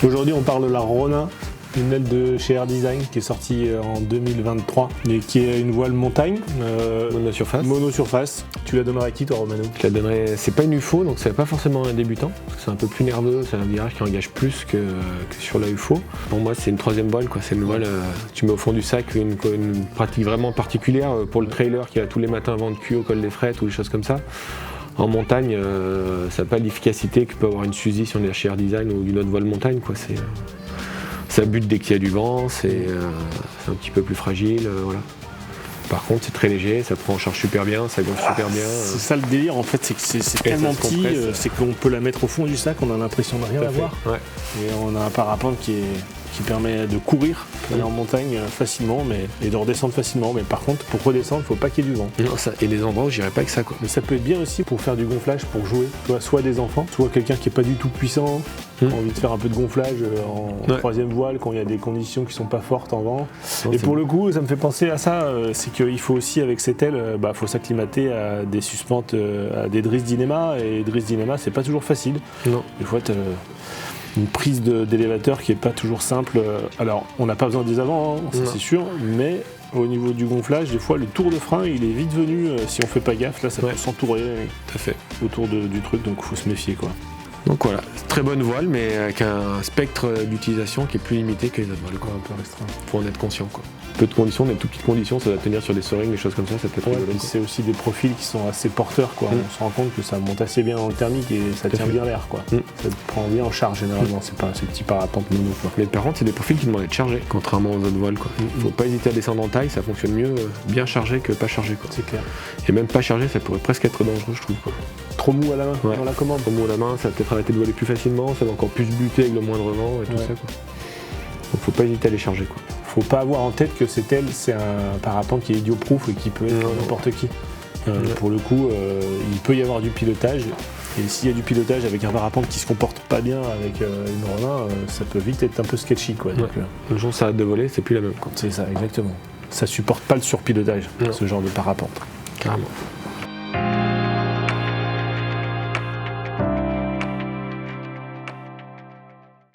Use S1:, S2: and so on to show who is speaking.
S1: Aujourd'hui, on parle de la Ronin, une aile de chez Air Design qui est sortie en 2023 et qui est une voile montagne. Monosurface. Tu la donnerais à qui, toi, Romano?
S2: Je la donnerais. C'est pas une UFO, donc c'est pas forcément un débutant. Parce que c'est un peu plus nerveux, c'est un virage qui engage plus que sur la UFO. Pour moi, c'est une troisième voile, quoi. C'est une voile, tu mets au fond du sac une pratique vraiment particulière pour le trailer qui a tous les matins vent de cul au col des frettes ou des choses comme ça. En montagne, ça n'a pas l'efficacité que peut avoir une Suzy si on est chez Air Design ou une autre voile montagne, quoi. Ça bute dès qu'il y a du vent, c'est un petit peu plus fragile, voilà. Par contre, c'est très léger, ça prend en charge super bien, ça gonfle super bien.
S1: C'est ça le délire, en fait, c'est que c'est tellement petit, c'est qu'on peut la mettre au fond du sac, on a l'impression de rien avoir.
S2: Ouais.
S1: Et on a un parapente qui permet de courir en montagne facilement et de redescendre facilement. Mais par contre, pour redescendre, il ne faut pas qu'il y ait du vent.
S2: Non, et les endroits où j'irais pas avec ça, quoi.
S1: Mais ça peut être bien aussi pour faire du gonflage, pour jouer. Tu vois, soit des enfants, soit quelqu'un qui n'est pas du tout puissant, a envie de faire un peu de gonflage en troisième voile quand il y a des conditions qui ne sont pas fortes en vent. Non, et pour le coup, ça me fait penser à ça, c'est qu'il faut aussi, avec cette aile, faut s'acclimater à des suspentes, à des Drizzt Dynema. Et Drizzt Dynema, c'est pas toujours facile.
S2: Non.
S1: Des fois, tu as une prise d'élévateur qui n'est pas toujours simple. Alors, on n'a pas besoin des avants, hein, ça c'est sûr, mais au niveau du gonflage, des fois, le tour de frein, il est vite venu, si on fait pas gaffe, là, ça peut s'entourer autour du truc, donc il faut se méfier, quoi.
S2: Donc voilà, très bonne voile, mais avec un spectre d'utilisation qui est plus limité que les autres voiles, quoi.
S1: Un peu restreint.
S2: Faut en être conscient, quoi. Peu de conditions, des toutes petites conditions, ça va tenir sur des soarings, des choses comme ça peut être rigolo.
S1: C'est aussi des profils qui sont assez porteurs, quoi. On se rend compte que ça monte assez bien dans le thermique et ça tient bien l'air, quoi. Ça te prend bien en charge généralement, c'est pas ces petits parapentes mono, quoi.
S2: Mais par contre, c'est des profils qui demandent d'être chargés, contrairement aux autres voiles, quoi. Faut pas hésiter à descendre en taille, ça fonctionne mieux bien chargé que pas chargé, quoi.
S1: C'est clair.
S2: Et même pas chargé, ça pourrait presque être dangereux, je trouve, quoi.
S1: Trop mou à la main, dans la commande.
S2: Trop mou à la main, ça va peut-être arrêter de voler plus facilement, ça va encore plus buter avec le moindre vent et tout ça, quoi. Donc faut pas hésiter à les charger, quoi.
S1: Faut pas avoir en tête que cette aile, c'est un parapente qui est idiot-proof et qui peut être n'importe qui. Pour le coup, il peut y avoir du pilotage. Et s'il y a du pilotage avec un parapente qui se comporte pas bien avec une Ronin, ça peut vite être un peu sketchy, quoi. Donc,
S2: le jour où ça arrête de voler, c'est plus la même, quoi.
S1: C'est ça, exactement. Ça supporte pas le surpilotage, ce genre de parapente.
S2: Carrément.